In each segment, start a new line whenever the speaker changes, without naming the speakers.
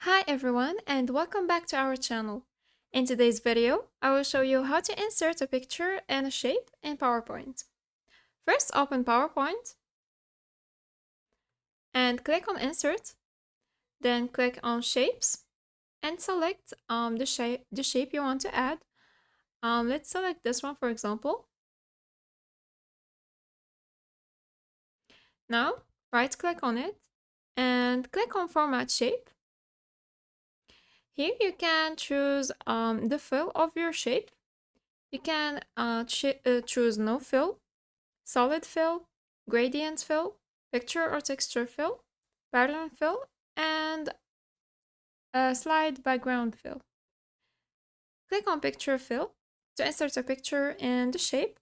Hi everyone and welcome back to our channel. In today's video, I will show you how to insert a picture and a shape in PowerPoint. First, open PowerPoint and click on Insert, then click on Shapes and select the shape you want to add. Let's select this one for example. Now, right-click on it and click on Format Shape. Here you can choose the fill of your shape. You can choose no fill, solid fill, gradient fill, picture or texture fill, pattern fill, and slide background fill. Click on picture fill to insert a picture in the shape.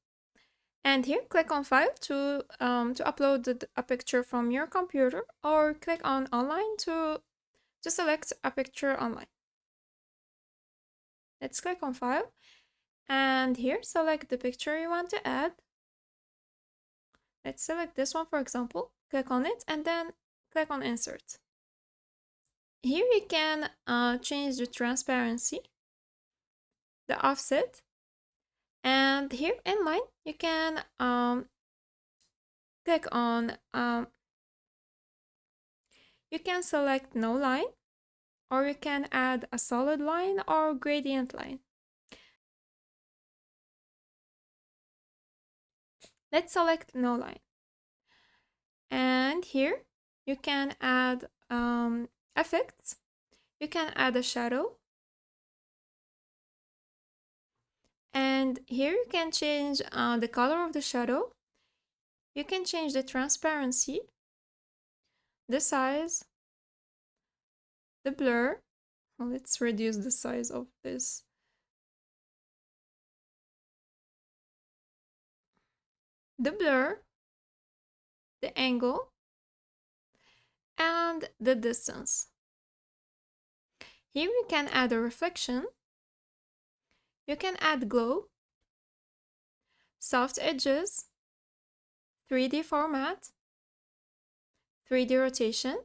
And here, click on File to upload a picture from your computer, or click on Online to select a picture online. Let's click on File, and here, select the picture you want to add. Let's select this one, for example. Click on it, and then click on Insert. Here you can change the transparency, the offset, and here in line, you can click on, you can select no line, or you can add a solid line or gradient line. Let's select no line. And here you can add effects. You can add a shadow. And here you can change the color of the shadow. You can change the transparency, the size, the blur. Well, let's reduce the size of this. The blur, the angle, and the distance. Here you can add a reflection. You can add glow, soft edges, 3D format, 3D rotation,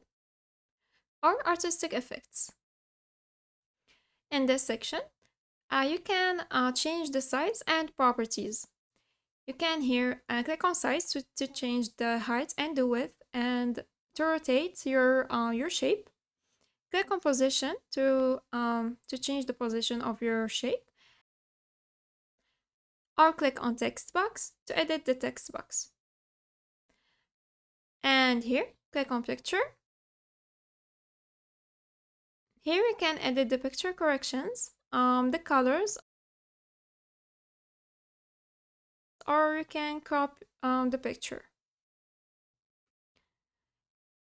or artistic effects. In this section, you can change the size and properties. You can here click on size to change the height and the width, and to rotate your shape. Click on position to change the position of your shape, or click on text box to edit the text box. And here, click on picture. Here we can edit the picture corrections, the colors, or you can crop the picture.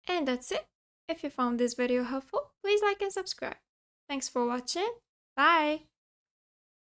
And that's it. If you found this video helpful, please like and subscribe. Thanks for watching. Bye!